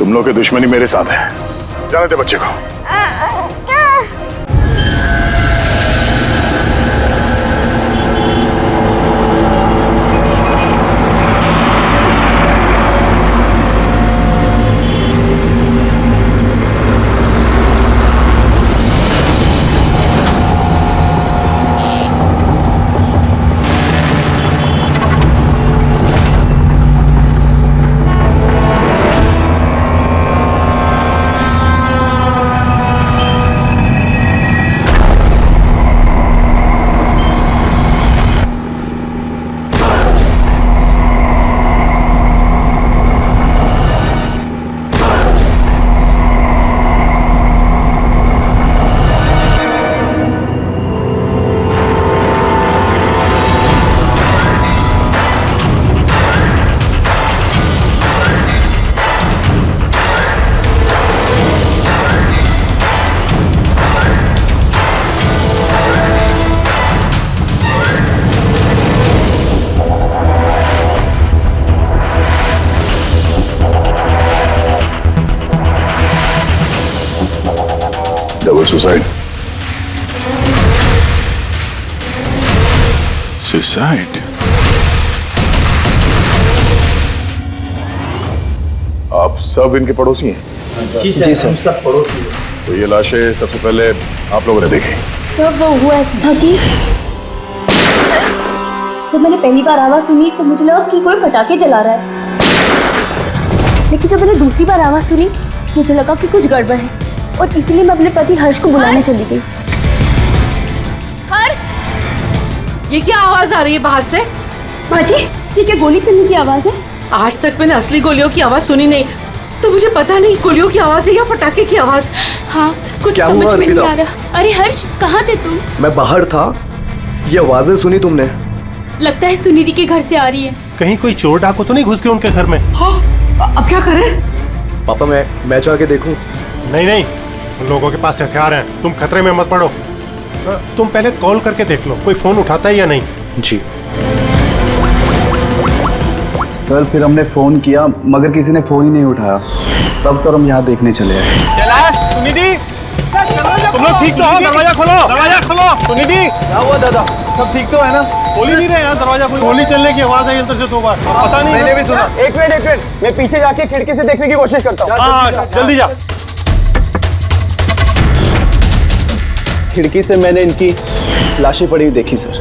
तुम लोग की दुश्मनी मेरे साथ है। जाने दे बच्चे को। सुसाइड। सुसाइड? आप सब इनके पड़ोसी हैं? जी सर, हम सब पड़ोसी हैं। तो ये लाशें सबसे पहले आप लोगों ने देखी? सर वो हुआ ऐसा था कि जब मैंने पहली बार आवाज सुनी तो मुझे लगा कि कोई पटाखे जला रहा है, लेकिन जब मैंने दूसरी बार आवाज सुनी मुझे लगा कि कुछ गड़बड़ है और इसीलिए मैं अपने पति हर्ष को बुलाने चली गई। हर्ष, ये क्या आवाज आ रही है बाहर से? बाजी, ये क्या गोली चलने की आवाज है? आज तक मैंने असली गोलियों की आवाज सुनी नहीं, तो मुझे पता नहीं गोलियों की आवाज है या पटाखे की आवाज। हाँ, कुछ समझ में नहीं आ रहा। अरे हर्ष, कहाँ थे तुम? मैं बाहर था। ये आवाजें सुनी तुमने? लगता है सुनिधि के घर से आ रही है। कहीं कोई चोर डाकू तो नहीं घुस गए उनके घर में? हाँ, अब क्या करें? पापा मैं जाके देखूं? नहीं, उन लोगों के पास हथियार हैं, तुम खतरे में मत पड़ो। तुम पहले कॉल करके देख लो कोई फोन उठाता है या नहीं। जी सर, फिर हमने फोन किया मगर किसी ने फोन ही नहीं उठाया, तब सर हम यहाँ देखने चले आए। सुनिधि, तुम लोग ठीक तो हो? दरवाजा खोलो, दरवाजा खोलो। सुनिधि, क्या हुआ दादा? सब ठीक तो है ना? खोल ही नहीं रहे यार दरवाजा। गोली चलने की आवाज आई अंदर से 2 बार। पता नहीं, मैंने भी सुना। एक मिनट, मैं पीछे जाके खिड़की से देखने की कोशिश करता हूँ। हाँ, जल्दी जा। खिड़की से मैंने इनकी लाशें पड़ी हुई देखी सर,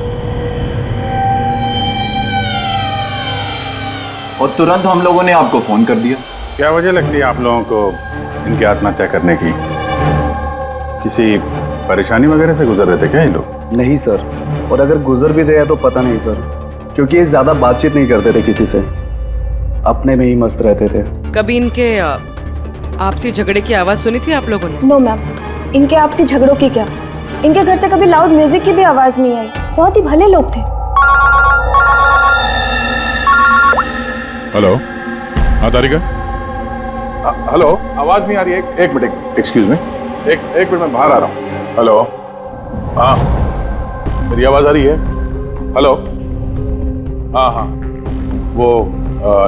और तुरंत हम लोगों ने आपको फोन कर दिया। क्या वजह लगती है आप लोगों को इनकी आत्महत्या करने की? किसी परेशानी वगैरह से गुजर रहे थे क्या ये लोग? नहीं सर, और अगर गुजर भी रहे तो पता नहीं सर, क्योंकि ये ज्यादा बातचीत नहीं करते थे किसी से, अपने में ही मस्त रहते थे। कभी इनके आपसी झगड़े की आवाज सुनी थी आप लोगों ने? नो मैम, इनके आपसी झगड़ों की क्या, इनके घर से कभी लाउड म्यूजिक की भी आवाज नहीं आई। बहुत ही भले लोग थे। हेलो, हाँ तारिका। हेलो, आवाज नहीं आ रही है। एक मिनट, एक्सक्यूज मी, एक मिनट, मैं बाहर आ रहा हूँ। हेलो, हाँ मेरी आवाज आ रही है? हेलो, हाँ, वो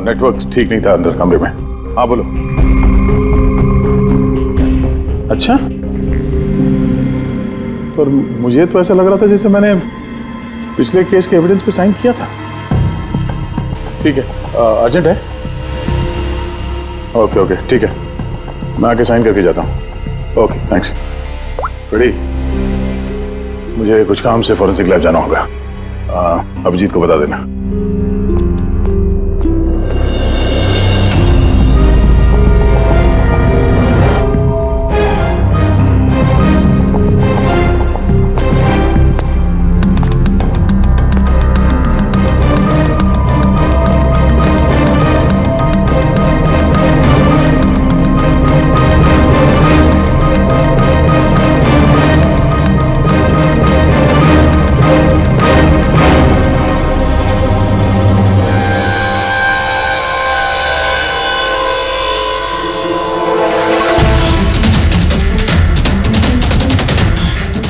नेटवर्क ठीक नहीं था अंदर कमरे में। हाँ बोलो। अच्छा, पर मुझे तो ऐसा लग रहा था जैसे मैंने पिछले केस के एविडेंस पे साइन किया था। ठीक है, अर्जेंट है? ओके, ठीक है, मैं आके साइन करके जाता हूँ। Okay, thanks. बड़ी, मुझे कुछ काम से फॉरेंसिक लैब जाना होगा। अभिजीत को बता देना।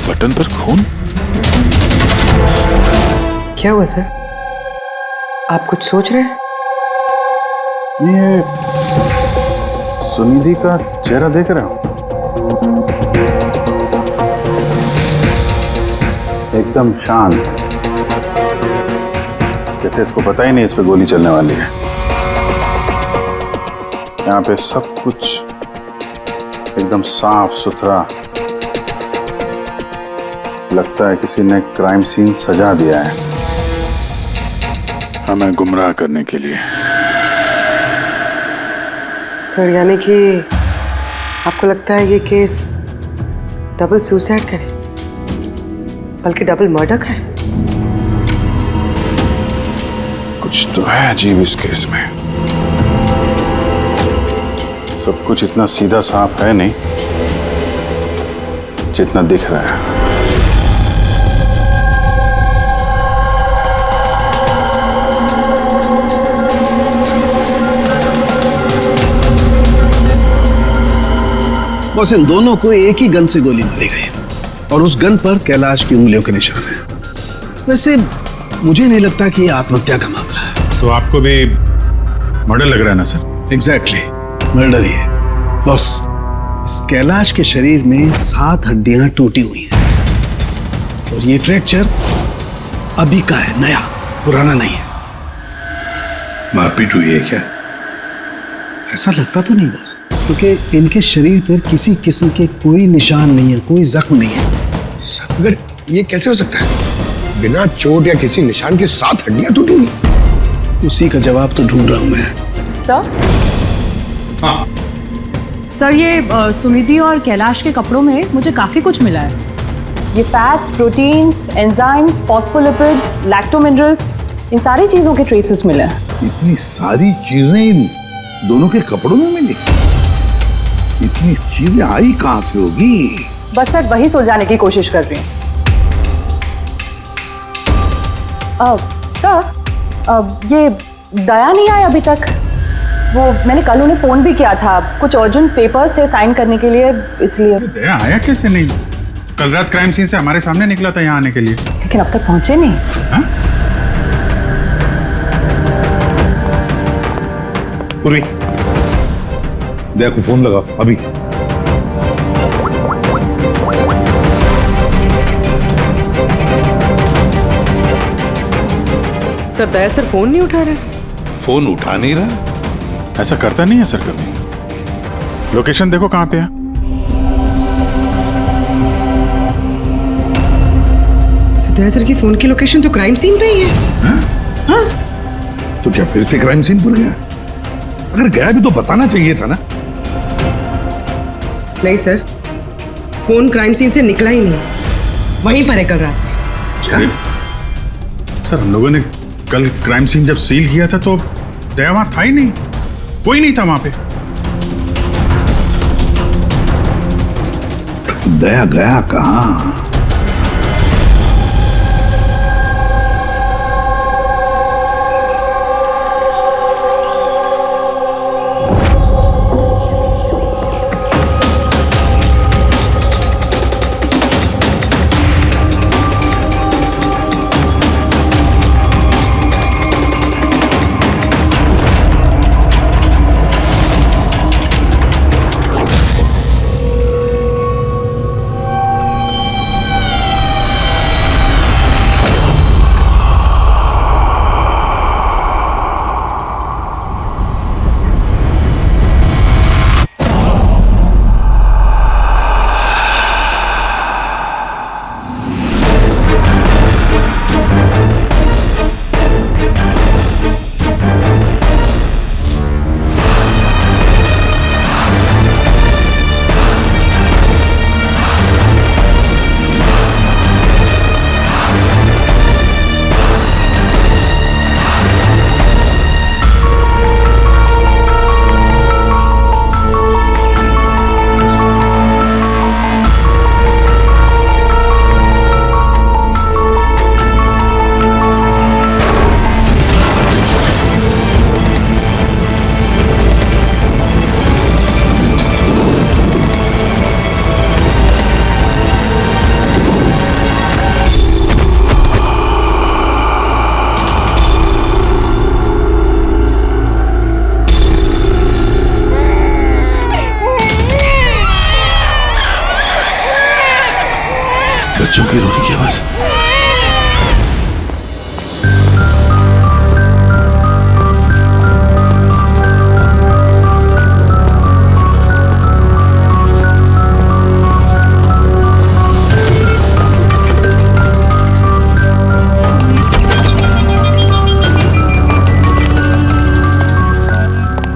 बटन पर खून? क्या हुआ सर? आप कुछ सोच रहे हैं? ये सुनिधि का चेहरा देख रहे हो? एकदम शांत, जैसे इसको पता ही नहीं इस पे गोली चलने वाली है। यहाँ पे सब कुछ एकदम साफ सुथरा, लगता है किसी ने क्राइम सीन सजा दिया है हमें गुमराह करने के लिए। सर यानी कि आपको लगता है ये केस डबल सुसाइड का है, बल्कि डबल मर्डर का है? कुछ तो है अजीब इस केस में। सब कुछ इतना सीधा साफ है नहीं जितना दिख रहा है। बस इन दोनों को एक ही गन से गोली मारी गई और उस गन पर कैलाश की उंगलियों के निशान है। वैसे मुझे नहीं लगता कि ये आत्महत्या का मामला है। तो आपको भी मर्डर लग रहा है ना सर? एग्जैक्टली, मर्डर ही है। बस इस कैलाश के शरीर में 7 हड्डियां टूटी हुई हैं और ये फ्रैक्चर अभी का है, नया, पुराना नहीं है। मारपीट हुई है क्या? ऐसा लगता तो नहीं बॉस, क्योंकि इनके शरीर पर किसी किस्म के कोई निशान नहीं है, कोई जख्म नहीं है। मगर ये कैसे हो सकता है? बिना चोट या किसी निशान के 7 हड्डियां टूटी हुई। उसी का जवाब तो ढूंढ रहा हूं मैं। सर? हाँ सर, ये सुनिधि और कैलाश के कपड़ों में मुझे काफी कुछ मिला है। ये fats, proteins, enzymes, phospholipids, lacto minerals, इन सारी चीजों के ट्रेसेस मिले हैं। इतनी सारी चीजें इन दोनों के कपड़ों में मिली? इतनी चीजें आई कहां से होगी? बस सर वही सुलझाने की कोशिश कर रही हूँ। सर, ये दया नहीं आई अभी तक। वो मैंने कल उन्हें फोन भी किया था, कुछ अर्जेंट पेपर्स थे साइन करने के लिए, इसलिए। दया आया कैसे नहीं? कल रात क्राइम सीन से हमारे सामने निकला था यहाँ आने के लिए। लेकिन अब तक पहुंचे नहीं। हाँ? पूरी दया को फोन लगा अभी। सर दया सर फोन नहीं उठा रहे। फोन उठा नहीं रहा। ऐसा करता नहीं है सर कभी। लोकेशन देखो कहाँ पे है। दया सर की फोन की लोकेशन तो क्राइम सीन पे ही है। हाँ? तो क्या फिर से क्राइम सीन पर गया? अगर गया भी तो बताना चाहिए था ना। नहीं सर, फोन क्राइम सीन से निकला ही नहीं, वहीं पर है कल रात से। क्या? सर हम लोगों ने कल क्राइम सीन जब सील किया था तो दया वहां था ही नहीं, कोई नहीं था वहां पे। दया गया कहां? की रोने की आवाज।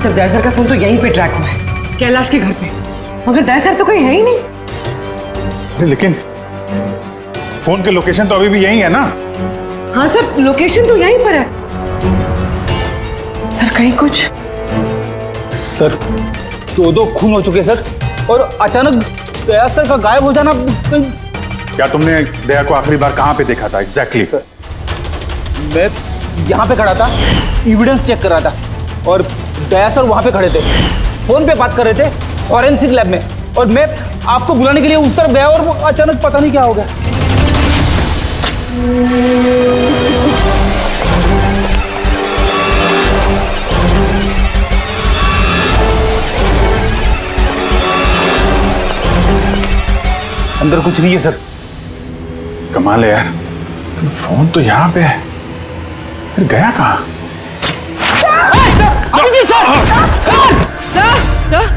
सर दया सर का फोन तो यहीं पे ट्रैक हुआ है, कैलाश के घर पे, मगर दया सर तो कोई है ही नहीं। अरे लेकिन फोन के लोकेशन तो अभी भी यही है ना? हाँ सर, लोकेशन तो यहीं पर है। सर कहीं कुछ? सर 2 खून हो चुके सर, और अचानक दया सर का गायब हो जाना। क्या तुमने दया को आखिरी बार कहाँ पे देखा था एग्जैक्टली? मैं यहाँ पे खड़ा था, एविडेंस चेक कर रहा था, और दया सर वहाँ पे खड़े थे, फोन पे बात कर रहे थे फॉरेंसिक लैब में, और मैं आपको बुलाने के लिए उस तरफ गया और वो अचानक पता नहीं क्या हो गया। अंदर कुछ नहीं है सर। कमाल है यार, लेकिन फोन तो यहाँ पे है, फिर गया कहाँ? सर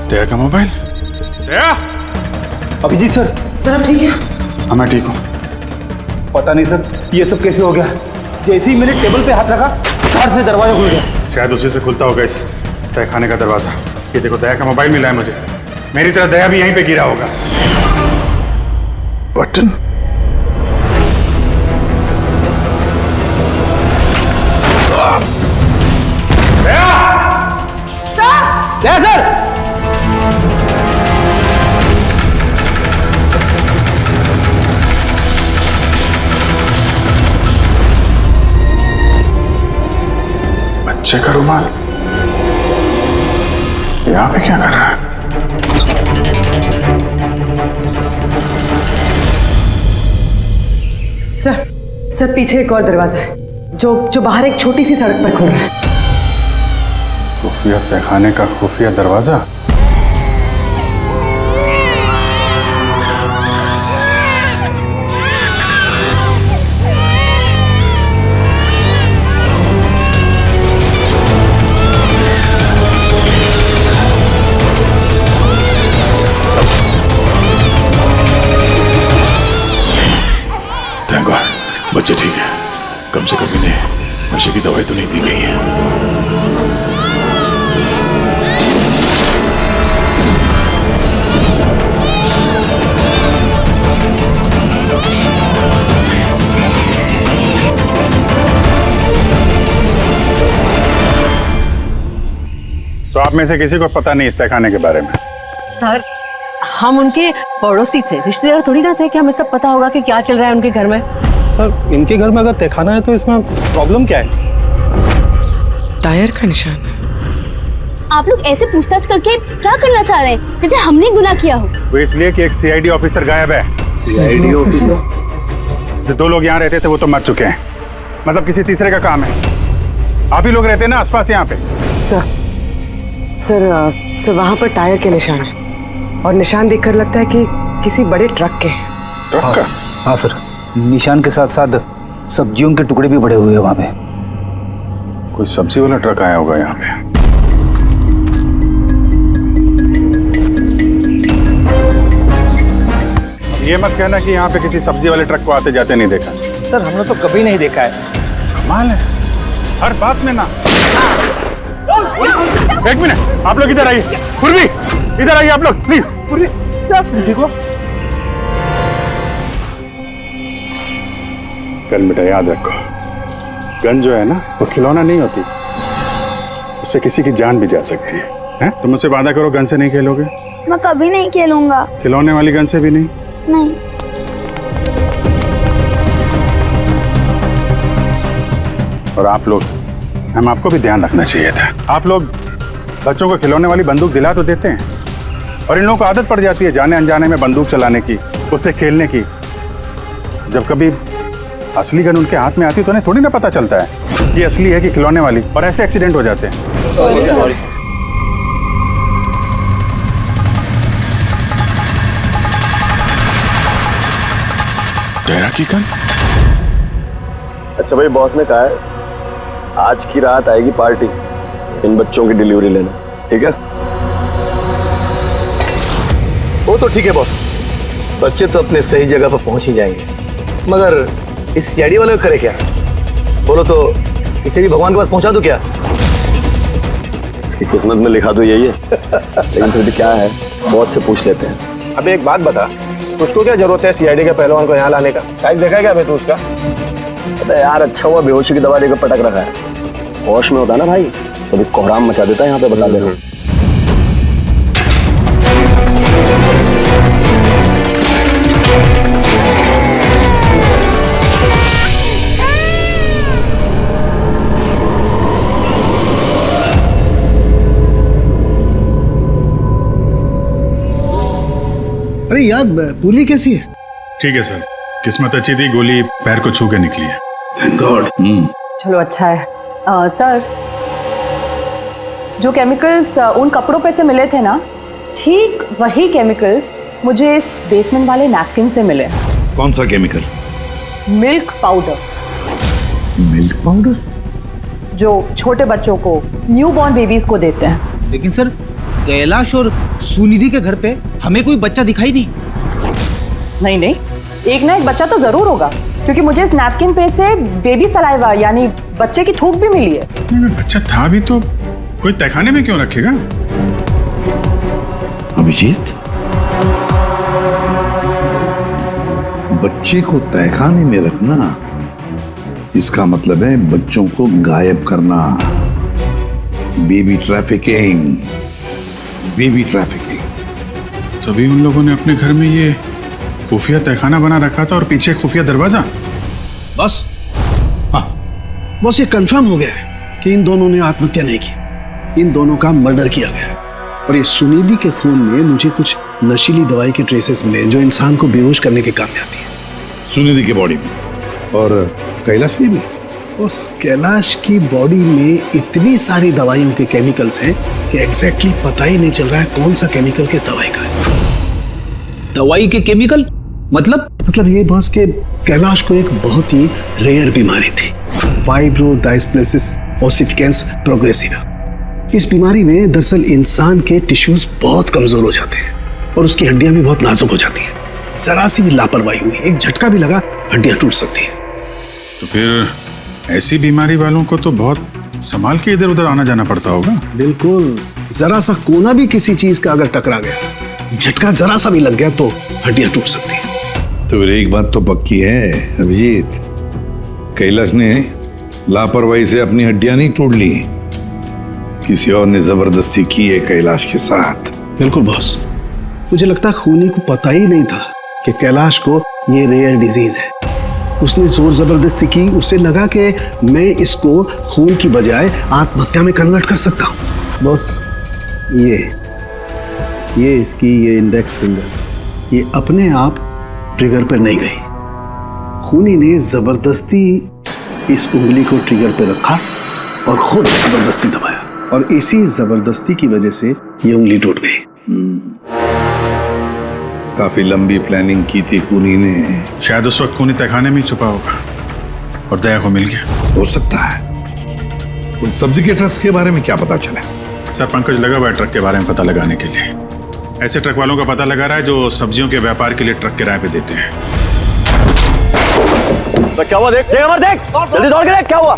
दया का मोबाइल। दया! अभिजीत सर। सर अब ठीक है? हाँ मैं ठीक हूँ। पता नहीं सर ये सब कैसे हो गया, जैसे ही मैंने टेबल पे हाथ रखा बाहर से दरवाजा खुल गया। शायद उसी से खुलता होगा इस तहखाने का दरवाजा। ये देखो दया का मोबाइल मिला है मुझे, मेरी तरह दया भी यहीं पे गिरा होगा। बटन। दया सर! बच्चे का रुमाल यहाँ पे क्या कर रहा है? सर पीछे एक और दरवाजा है जो बाहर एक छोटी सी सड़क पर खुल रहा है। खुफिया तहखाने का खुफिया दरवाजा। थैंक गॉड, बच्चे ठीक है, कम से कम इन्हें नशे की दवाई तो नहीं दी गई है। तो आप में से किसी को पता नहीं इस तहखाने के बारे में? सर हम उनके पड़ोसी थे, रिश्तेदार थोड़ी ना थे कि हमें सब पता होगा कि क्या चल रहा है उनके घर में। सर इनके घर में अगर तहखाना है तो इसमें प्रॉब्लम क्या है? टायर का निशान है। आप लोग ऐसे पूछताछ करके क्या करना चाह रहे हैं, जैसे हमने गुनाह किया हो? वो इसलिए कि एक सीआईडी ऑफिसर गायब है। CID officer? जो 2 लोग यहाँ रहते थे वो तो मर चुके हैं, मतलब किसी तीसरे का काम है। आप ही लोग रहते हैं ना आसपास यहाँ पे? सर वहाँ पर टायर के निशान है, और निशान देखकर लगता है कि किसी बड़े ट्रक के हैं। ट्रक का? हाँ सर, निशान के साथ साथ सब्जियों के टुकड़े भी बड़े हुए हैं वहाँ पे। कोई सब्जी वाला ट्रक आया होगा यहाँ पे। ये मत कहना कि यहाँ पे किसी सब्जी वाले ट्रक को आते जाते नहीं देखा। सर हमने तो कभी नहीं देखा है। कमाल है, हर बात में ना। एक मिनट, आप लोग इधर आइए। पूर्वी इधर आइए आप लोग प्लीज। पूर्वी सर ठीक हो? कल बेटा याद रखो, गन जो है ना वो खिलौना नहीं होती, उससे किसी की जान भी जा सकती है। तुम मुझसे वादा करो गन से नहीं खेलोगे? मैं कभी नहीं खेलूंगा। खिलौने वाली गन से भी नहीं? नहीं। और आप लोग, हम आपको भी ध्यान रखना चाहिए था। आप लोग बच्चों को खिलौने वाली बंदूक दिला तो देते हैं, और इन लोगों को आदत पड़ जाती है जाने अनजाने में बंदूक चलाने की, उससे खेलने की। जब कभी असली गन उनके हाथ में आती है तो उन्हें थोड़ी ना पता चलता है कि असली है कि खिलौने वाली, और ऐसे एक्सीडेंट हो जाते हैं। तेरा की गन? अच्छा भाई, बॉस ने कहा है आज की रात आएगी पार्टी, इन बच्चों की डिलीवरी लेना, ठीक है? वो तो ठीक है बॉस, बच्चे तो अपने सही जगह पर पहुंच ही जाएंगे, मगर इस सीआईडी वाले को करे क्या? बोलो तो इसे भी भगवान के पास पहुंचा दो क्या? इसकी किस्मत में लिखा तो यही है। लेकिन फिर भी क्या है, बॉस से पूछ लेते हैं। अब एक बात बता, तुझको क्या जरूरत है सीआईडी के पहलवान को यहाँ लाने का? साइज देखा है क्या भाई तू उसका? अरे यार, अच्छा हुआ बेहोशी की दवा देकर पटक रखा है। होश में होता ना भाई तो भी कोहराम मचा देता है यहाँ पे, बता देना। अरे यार, पूर्वी कैसी है? ठीक है सर, किस्मत अच्छी थी, गोली पैर को छू के निकली है। Thank God. चलो अच्छा है। सर, जो केमिकल्स उन कपड़ों पे से मिले थे ना, ठीक वही केमिकल्स मुझे इस बेसमेंट वाले नैपकिन से मिले। कौन सा chemical? Milk powder, milk powder? जो छोटे बच्चों को, न्यू बॉर्न बेबीज को देते हैं। लेकिन सर, कैलाश और सुनिधि के घर पे हमें कोई बच्चा दिखाई नहीं। नहीं नहीं, एक ना एक बच्चा तो जरूर होगा, क्योंकि मुझे इस नैपकिन पे से बेबी सलाइवा यानी बच्चे की थूक भी मिली है। बच्चा था भी तो कोई तहखाने में क्यों रखेगा? अभिजीत, बच्चे को तहखाने में रखना, इसका मतलब है बच्चों को गायब करना। Baby trafficking, baby trafficking. तभी उन लोगों ने अपने घर में ये खुफिया तहखाना बना रखा था और पीछे खुफिया दरवाजा। बस हाँ, बस ये कंफर्म हो गया है कि इन दोनों ने आत्महत्या नहीं की, इन दोनों का मर्डर किया गया। और ये सुनिधि के खून में मुझे कुछ नशीली दवाई के ट्रेसेस मिले जो इंसान को बेहोश करने के काम में आती है। सुनिधि की बॉडी में, और कैलाश की भी। उस कैलाश की बॉडी में इतनी सारी दवाइयों के केमिकल्स हैं कि एग्जैक्टली पता ही नहीं चल रहा है कौन सा केमिकल किस दवाई का है। दवाई के केमिकल? मतलब ये बॉस के कैलाश को एक बहुत ही रेयर बीमारी थी, फाइब्रोडायस्प्लेसिस ओसिफिकेंस प्रोग्रेसिवा। इस बीमारी में दरअसल इंसान के टिश्यूज बहुत कमजोर हो जाते हैं और उसकी हड्डियां भी बहुत नाजुक हो जाती हैं। जरा सी भी लापरवाही हुई, एक झटका भी लगा, हड्डियां टूट सकती हैं। तो फिर ऐसी बीमारी वालों को तो बहुत संभाल के इधर उधर आना जाना पड़ता होगा। बिल्कुल, जरा सा कोना भी किसी चीज का अगर टकरा गया, झटका जरा सा भी लग गया तो हड्डियां टूट सकती हैं। तो फिर एक बात तो पक्की है अभिजीत, कैलाश ने लापरवाही से अपनी हड्डियां नहीं तोड़ ली, किसी और ने जबरदस्ती की है कैलाश के साथ। बिल्कुल बॉस, मुझे लगता है खूनी को पता ही नहीं था कि कैलाश को ये रेयर डिजीज है। उसने जोर जबरदस्ती की, उसे लगा कि मैं इसको खून की बजाय आत्महत्या में कन्वर्ट कर सकता हूँ। बॉस, ये इसकी ये इंडेक्स फिंगर ये अपने आप ट्रिगर पर नहीं गई, खूनी ने जबरदस्ती इस उंगली को ट्रिगर पर रखा और खुद जबरदस्ती दबाया, और इसी जबरदस्ती की वजह से ये उंगली टूट गई। काफी लंबी प्लानिंग की थी खूनी ने। शायद उस वक्त खूनी तहखाने में ही छुपा होगा और दया को मिल गया। हो सकता है। उन सब्जी के ट्रक्स के बारे में क्या पता चला? सर, पंकज लगा हुआ है ट्रक के बारे में पता लगाने के लिए। ऐसे ट्रक वालों का पता लगा रहा है जो सब्जियों के व्यापार के लिए ट्रक किराए पे देते हैं। तो क्या हुआ? देख जल्दी दौड़ के देख क्या हुआ।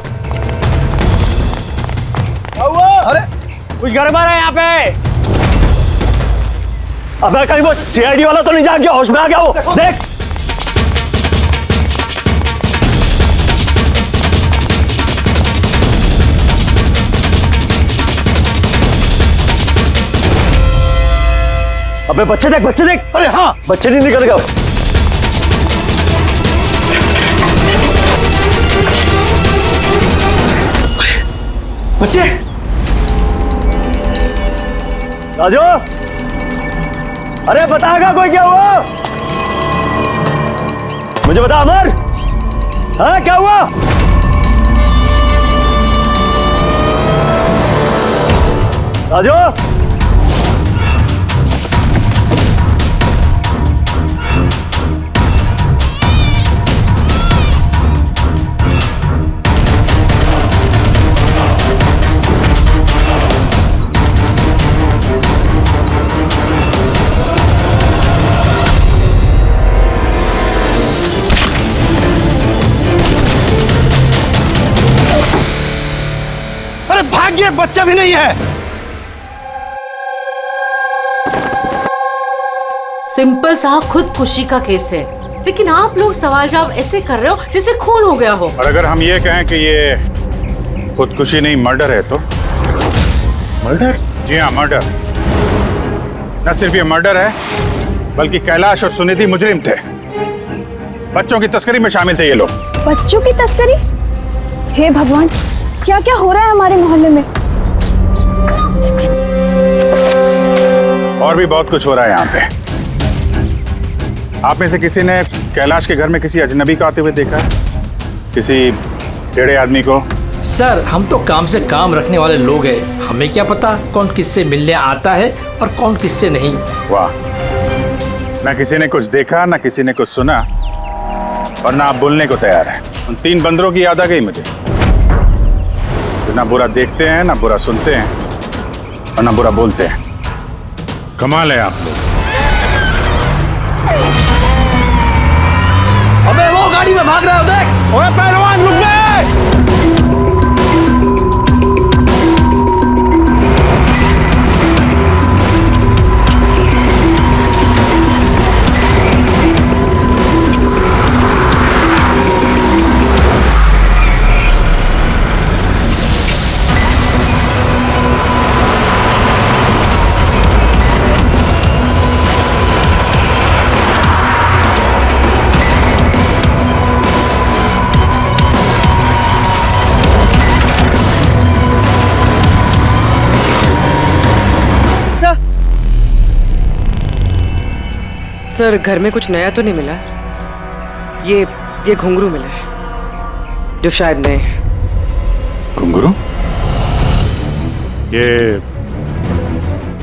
अरे कुछ गड़बड़ है यहाँ पे। अबे कहीं वो सीआईडी वाला तो नहीं जाग गया, होश में आ गया वो? देख अबे बच्चे देख। अरे हाँ, बच्चे नहीं निकल गए। बच्चे राजू, अरे बताएगा कोई क्या हुआ? मुझे बता अमर, हाँ क्या हुआ? राजू, अरे भाग्य, बच्चा भी नहीं है। सिंपल सा खुदकुशी का केस है, लेकिन आप लोग सवाल जवाब ऐसे कर रहे हो जैसे खून हो गया हो। और अगर हम ये कहें कि ये खुदकुशी नहीं मर्डर है तो? मर्डर? जी हाँ, मर्डर। न सिर्फ ये मर्डर है, बल्कि कैलाश और सुनिधि मुजरिम थे। बच्चों की तस्करी में शामिल थे ये लोग। बच्चों की तस्करी? हे भगवान, क्या क्या हो रहा है हमारे मोहल्ले में? और भी बहुत कुछ हो रहा है यहाँ पे। आप में से किसी ने कैलाश के घर में किसी अजनबी को आते हुए देखा है? किसी टेढ़े आदमी को? सर, हम तो काम से काम रखने वाले लोग हैं, हमें क्या पता कौन किससे मिलने आता है और कौन किससे नहीं। वाह, ना किसी ने कुछ देखा, ना किसी ने कुछ सुना, और ना आप बोलने को तैयार हैं। उन 3 बंदरों की याद आ गई मुझे, जो ना बुरा देखते हैं, ना बुरा सुनते हैं, और ना बुरा बोलते हैं। कमाल है आप लोग। अबे वो गाड़ी में भाग रहा है, देख। ओए पहलवान, रुक गए। सर, घर में कुछ नया तो नहीं मिला? ये घुंघरू मिला है, जो शायद नए हैं। घुंघरू? ये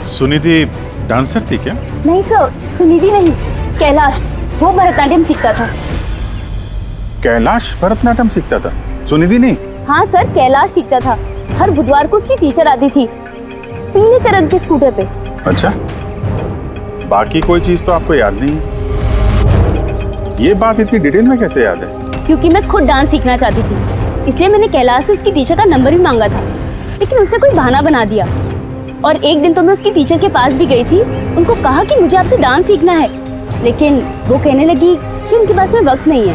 सुनिधि डांसर थी क्या? नहीं सर, सुनिधि नहीं, कैलाश। वो भरतनाट्यम सीखता था। कैलाश भरतनाट्यम सीखता था, सुनिधि नहीं? हाँ सर, कैलाश सीखता था। हर बुधवार को उसकी टीचर आती थी, पीले रंग के स्कूटर पे। अच्छा, बाकी कोई चीज तो आपको याद नहीं है? ये बात इतनी डिटेल में कैसे याद है? क्योंकि मैं खुद डांस सीखना चाहती थी, इसलिए मैंने कैलाश से उसकी टीचर का नंबर भी मांगा था, लेकिन उसने कोई बहाना बना दिया। और एक दिन तो मैं उसकी टीचर के पास भी गई थी, उनको कहा कि मुझे आपसे डांस सीखना है, लेकिन वो कहने लगी कि उनके पास में वक्त नहीं है।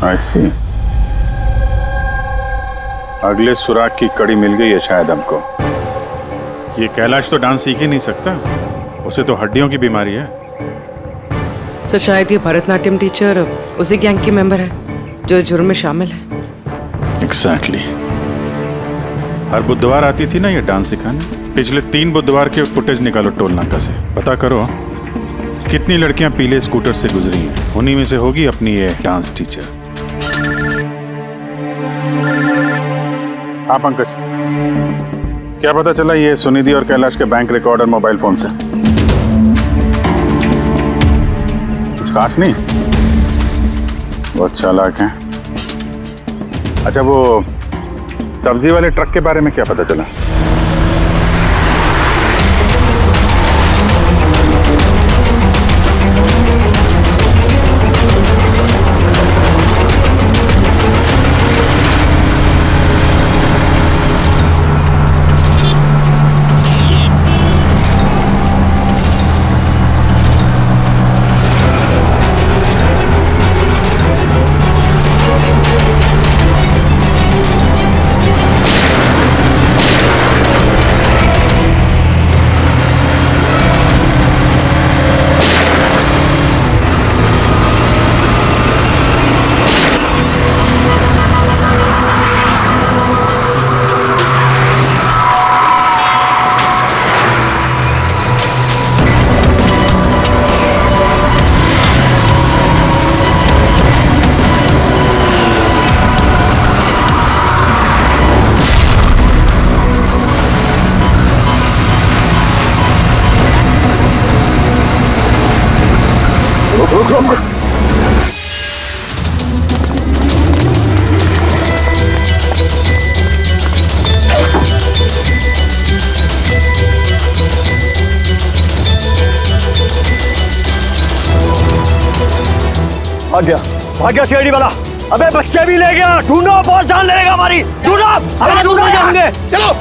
I see। अगले सुराग की कड़ी मिल गई है शायद हमको। ये कैलाश तो डांस सीख ही नहीं सकता, उसे तो हड्डियों की बीमारी है। सर, शायद ये भरतनाट्यम टीचर उसी गैंग के मेंबर है जो जुर्म में शामिल है। एग्जैक्टली। हर बुधवार आती थी ना ये डांस सिखाने। पिछले 3 बुधवार के फुटेज निकालो टोल नाका से, पता करो कितनी लड़कियां पीले स्कूटर से गुजरी हैं। उन्हीं में से होगी अपनी ये डांस टीचर। हाँ पंकज, क्या पता चला ये सुनिधि और कैलाश के बैंक रिकॉर्ड और मोबाइल फोन से? कुछ खास नहीं, बहुत चालाक हैं। अच्छा, वो सब्जी वाले ट्रक के बारे में क्या पता चला? भाग गया सीआईडी वाला। अबे बच्चे भी ले गया, ढूंढो, बहुत जान लेगा हमारी, ढूंढो, अरे ढूंढो जाएंगे, चलो।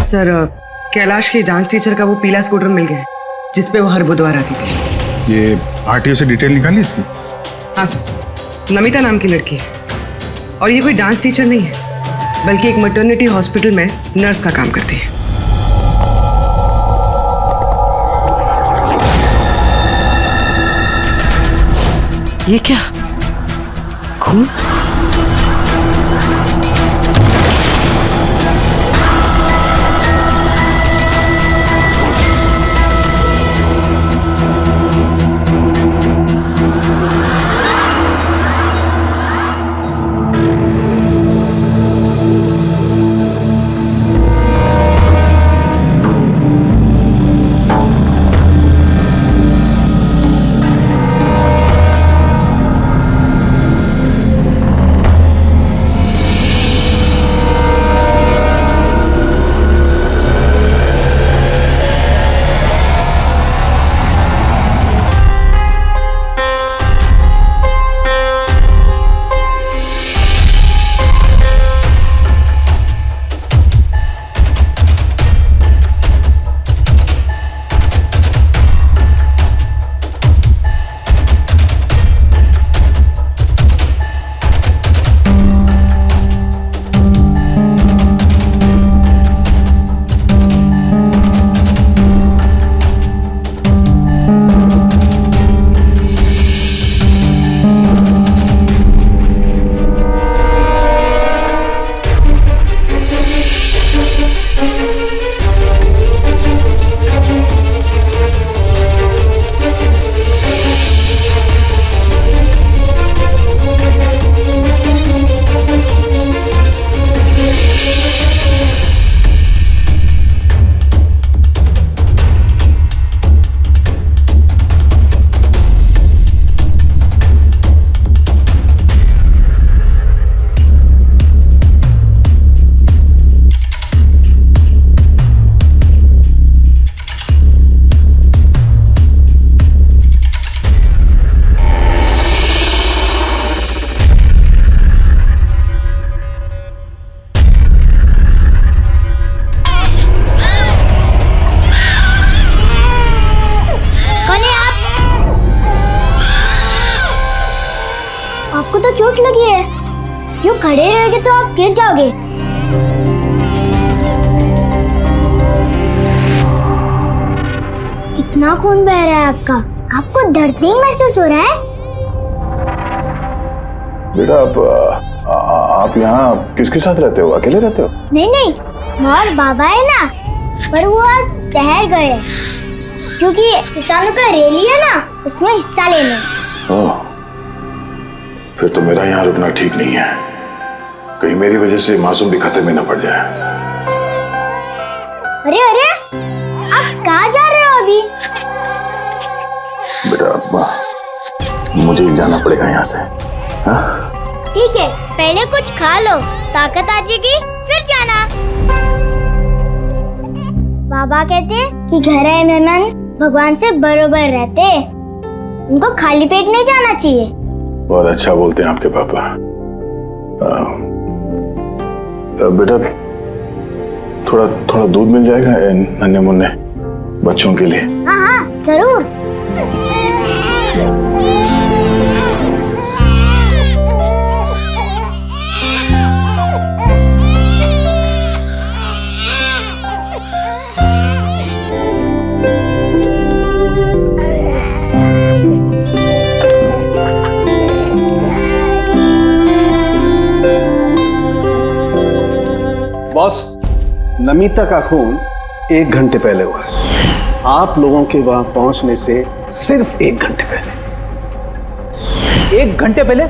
सर कैलाश की डांस टीचर का वो पीला स्कूटर मिल गया है जिसपे वो हर बुधवार आती थी। ये आरटीओ से डिटेल निकाली इसकी? हाँ सर, नमिता नाम की लड़की है और ये कोई डांस टीचर नहीं है बल्कि एक मैटरनिटी हॉस्पिटल में नर्स का काम करती है। ये क्या खून? आपको तो चोट लगी है, यूं खड़े रहोगे तो आप गिर जाओगे। कितना खून बह रहा है आपका, आपको दर्द नहीं महसूस हो रहा है? बेटा आप यहाँ किसके साथ रहते हो, अकेले रहते हो? नहीं नहीं, माँ और बाबा है ना, पर वो आज शहर गए क्योंकि किसानों का रैली है ना, उसमें हिस्सा लेने। ओह, फिर तो मेरा यहाँ रुकना ठीक नहीं है, कहीं मेरी वजह से मासूम भी खतरे में न पड़ जाए। अरे अरे, आप कहाँ जा रहे हो अभी? बेटा मुझे जाना पड़ेगा यहाँ से। ठीक है, पहले कुछ खा लो, ताकत आ जाएगी फिर जाना। बाबा कहते हैं कि घर आए मेहमान भगवान से बरोबर रहते, उनको खाली पेट नहीं जाना चाहिए। बहुत अच्छा बोलते हैं आपके पापा। बेटा थोड़ा थोड़ा दूध मिल जाएगा नन्हे मुन्ने बच्चों के लिए? हाँ हाँ जरूर। बॉस, नमिता का खून 1 घंटे पहले हुआ है, आप लोगों के वहां पहुंचने से सिर्फ 1 घंटे पहले। 1 घंटे पहले?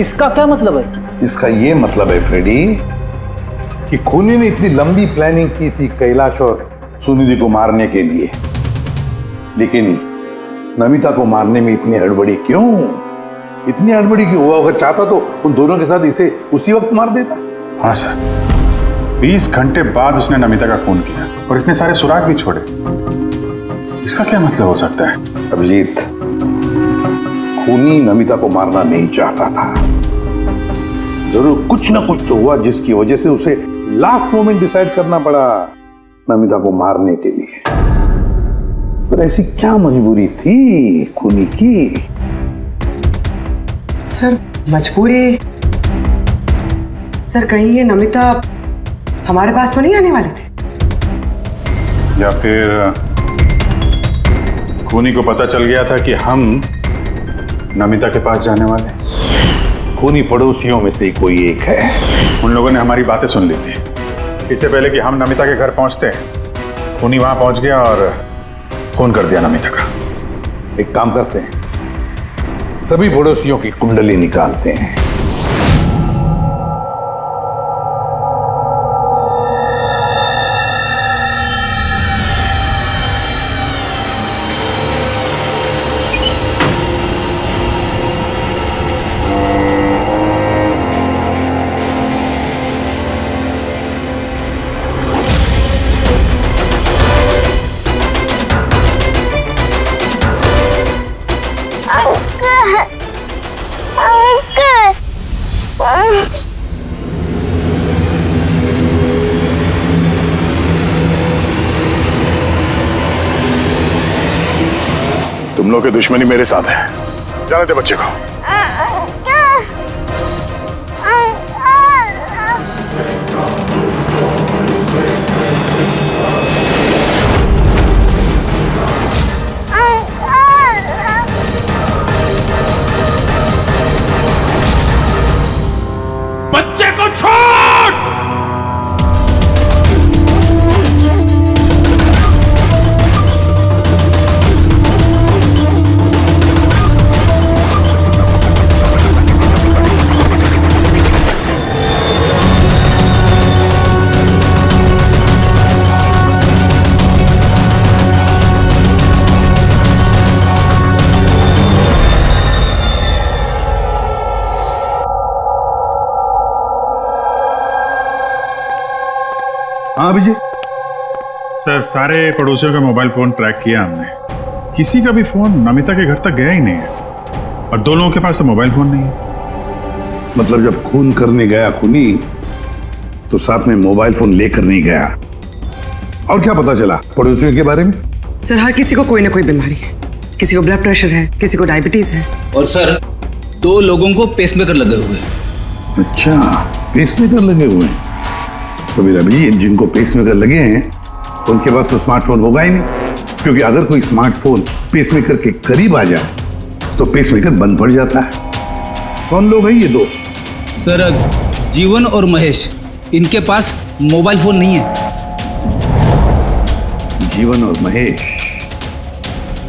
इसका क्या मतलब है? इसका ये मतलब है फ्रेडी कि खूनी ने इतनी लंबी प्लानिंग की थी कैलाश और सुनिधि को मारने के लिए, लेकिन नमिता को मारने में इतनी हड़बड़ी क्यों? इतनी हड़बड़ी क्यों? वो अगर चाहता तो उन दोनों के साथ इसे उसी वक्त मार देता। हाँ सर, 20 घंटे बाद उसने नमिता का खून किया और इतने सारे सुराग भी छोड़े। इसका क्या मतलब हो सकता है? अभिजीत, खूनी नमिता को मारना नहीं चाहता था। जरूर कुछ ना कुछ तो हुआ जिसकी वजह से उसे लास्ट मोमेंट डिसाइड करना पड़ा नमिता को मारने के लिए। पर ऐसी क्या मजबूरी थी खूनी की? सर मजबूरी, सर कहीं ये नमिता हमारे पास तो नहीं आने वाली थी? या फिर खूनी को पता चल गया था कि हम नमिता के पास जाने वाले? खूनी पड़ोसियों में से कोई एक है। उन लोगों ने हमारी बातें सुन ली थी। इससे पहले कि हम नमिता के घर पहुंचते, खूनी वहां पहुंच गया और फोन कर दिया नमिता का। एक काम करते हैं, सभी पड़ोसियों की कुंडली निकालते हैं। तुम लोग की दुश्मनी मेरे साथ है। जाने दे बच्चे को। बच्चे को छोड़। हाँ अभिजीत। सर, सारे पड़ोसियों के मोबाइल फोन ट्रैक किया हमने, किसी का भी फोन नमिता के घर तक गया ही नहीं है और 2 लोगों के पास तो मोबाइल फोन नहीं है। मतलब जब खून करने गया खूनी तो साथ में मोबाइल फोन लेकर नहीं गया। और क्या पता चला पड़ोसियों के बारे में? सर हर किसी को कोई ना कोई बीमारी है, किसी को ब्लड प्रेशर है, किसी को डायबिटीज है। और सर 2 लोगों को पेसमेकर लगे हुए हैं। अच्छा, पेसमेकर लगे हुए हैं। तो मेरा भी जिनको पेसमेकर लगे हैं उनके पास तो स्मार्टफोन होगा ही नहीं, क्योंकि अगर कोई स्मार्टफोन पेसमेकर के करीब आ जाए तो पेसमेकर बंद पड़ जाता है। कौन लोग हैं ये 2? सर जीवन और महेश, इनके पास मोबाइल फोन नहीं है। जीवन और महेश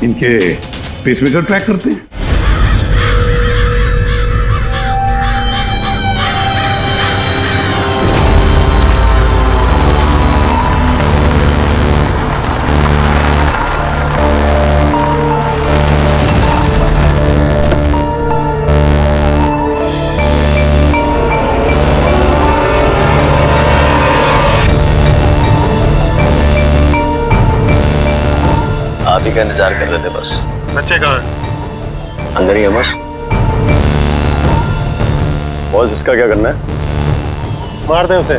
इनके पेसमेकर ट्रैक करते हैं। आप ही का इंतजार कर रहे थे बस। बच्चे कहाँ हैं? अंदर ही है बस। बॉस इसका क्या करना है? मार दे उसे।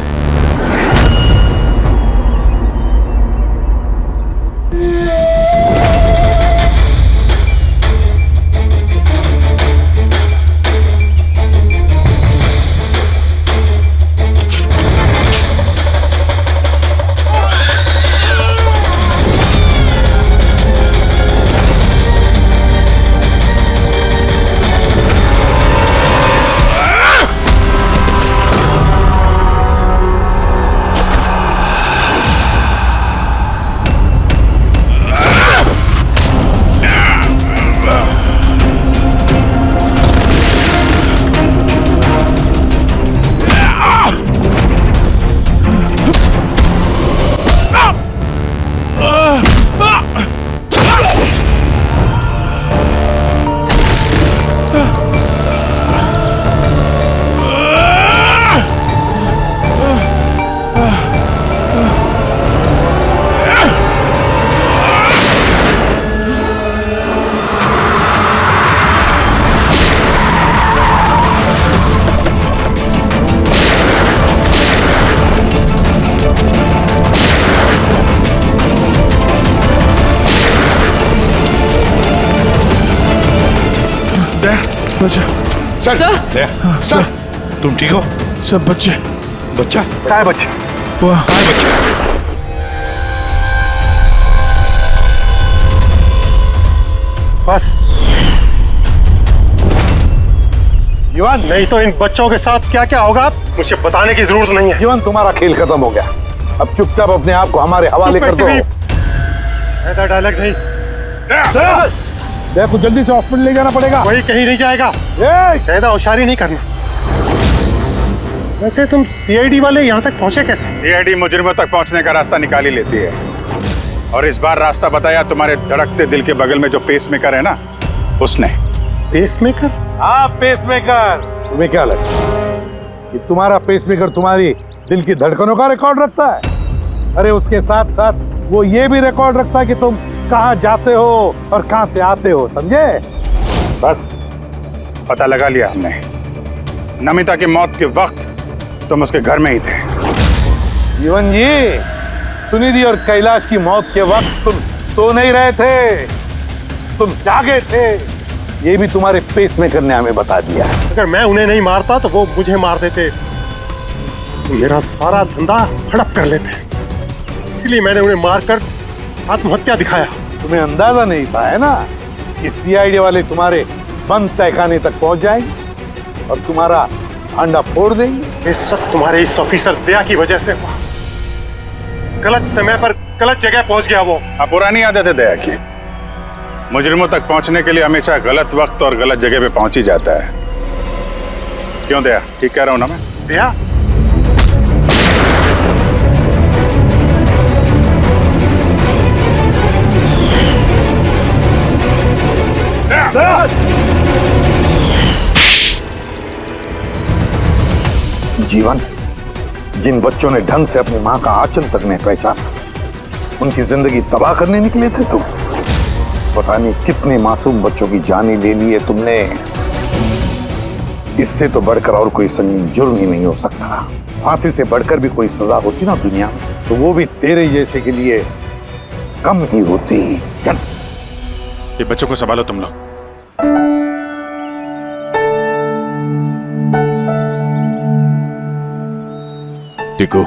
सर सर तुम ठीक हो? सब बच्चे बच्चा कहाँ है? बच्चा वाह कहाँ है? बच्चा बस जीवन, नहीं तो इन बच्चों के साथ क्या क्या होगा मुझे बताने की जरूरत नहीं है। जीवन, तुम्हारा खेल खत्म हो गया। अब चुपचाप अपने आप को हमारे हवाले कर दो। ऐसा डायलॉग नहीं। देखो जल्दी से हॉस्पिटल ले जाना पड़ेगा। कोई कहीं नहीं जाएगा। ज्यादा होशियारी नहीं करना। वैसे तुम सीआईडी वाले यहाँ तक पहुंचे कैसे? सीआईडी मुजरिमों तक पहुंचने का रास्ता निकाल ही लेती है। और इस बार रास्ता बताया तुम्हारे धड़कते दिल के बगल में जो पेसमेकर है ना, उसने। पेसमेकर? हाँ, पेसमेकर। तुम्हें क्या लगता कि तुम्हारा पेसमेकर तुम्हारी दिल की धड़कनों का रिकॉर्ड रखता है? अरे उसके साथ साथ वो ये भी रिकॉर्ड रखता है कि तुम कहाँ जाते हो और कहाँ से आते हो, समझे? बस पता लगा लिया हमने। नमिता की मौत के वक्त तुम उसके घर में ही थे। जीवन जी, सुनिधि और कैलाश की मौत के वक्त तुम सो नहीं रहे थे, तुम जागे थे। ये भी तुम्हारे पेसमेकर ने हमें बता दिया। अगर मैं उन्हें नहीं मारता तो वो मुझे मार देते, तो मेरा सारा धंधा हड़प कर लेते। इसलिए मैंने उन्हें मारकर आत्महत्या दिखाया। तुम्हें अंदाजा नहीं था, है ना, कि सीआईडी वाले तुम्हारे बंद तहखाने तक पहुंच जाएंगे और तुम्हारा अंडा फोड़ देंगे। ये सब तुम्हारे इस ऑफिसर दया की वजह से हुआ। गलत समय पर गलत जगह पहुंच गया वो। अब पुरानी आदत है दया की। मुजरिमों तक पहुंचने के लिए हमेशा गलत वक्त और गलत जगह पे पहुंच ही जाता है। क्यों दया, ठीक कह रहा हूं ना मैं? दया, जीवन, जिन बच्चों ने ढंग से अपनी मां का आंचल तक नहीं पहचाना, उनकी जिंदगी तबाह करने निकले थे तुम। पता नहीं कितने मासूम बच्चों की जानें ले ली है तुमने। इससे तो बढ़कर और कोई संगीन जुर्म ही नहीं हो सकता। फांसी से बढ़कर भी कोई सजा होती ना दुनिया में, तो वो भी तेरे जैसे के लिए कम ही होती। चल, ये बच्चों को संभालो तुम लोग। टिकू,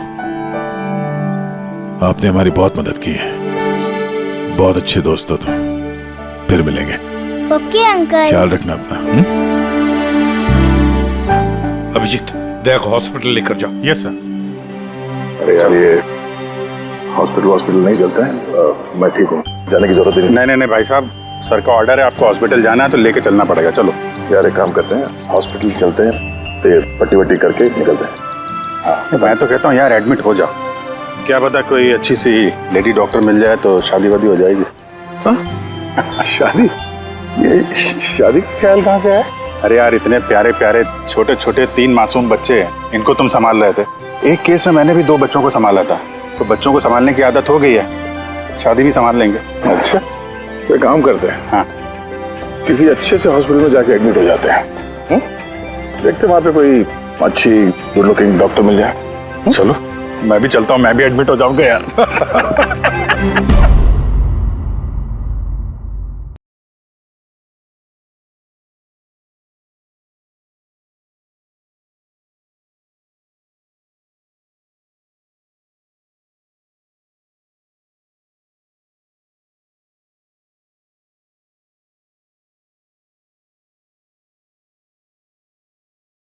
आपने हमारी बहुत मदद की है। बहुत अच्छे दोस्त हो तुम। फिर मिलेंगे। Okay uncle. ख्याल रखना अपना। अभिजीत, दया को हॉस्पिटल लेकर जाओ। Yes sir. अरे यार, ये हॉस्पिटल नहीं चलते हैं। मैं ठीक हूँ, जाने की जरूरत ही नहीं। नहीं भाई साहब, सर का ऑर्डर है, आपको हॉस्पिटल जाना है तो लेके चलना पड़ेगा। चलो यार, एक काम करते हैं, हॉस्पिटल चलते हैं, फिर पट्टी वट्टी करके निकलते हैं। हाँ, मैं तो कहता हूँ यार एडमिट हो जाओ। क्या पता कोई अच्छी सी लेडी डॉक्टर मिल जाए तो शादी वादी हो जाएगी। शादी? ये शादी का ख्याल कहाँ से है? अरे यार, इतने प्यारे प्यारे छोटे छोटे 3 मासूम बच्चे हैं, इनको तुम संभाल रहे थे। एक केस में मैंने भी 2 बच्चों को संभाला था, तो बच्चों को संभालने की आदत हो गई है, शादी भी संभाल लेंगे। अच्छा, तो काम करते हैं, हाँ, किसी अच्छे से हॉस्पिटल में जाके एडमिट हो जाते हैं। देखते वहाँ पे कोई अच्छी गुड लुकिंग डॉक्टर मिल जाए। चलो मैं भी चलता हूँ, मैं भी एडमिट हो जाऊंगा यार।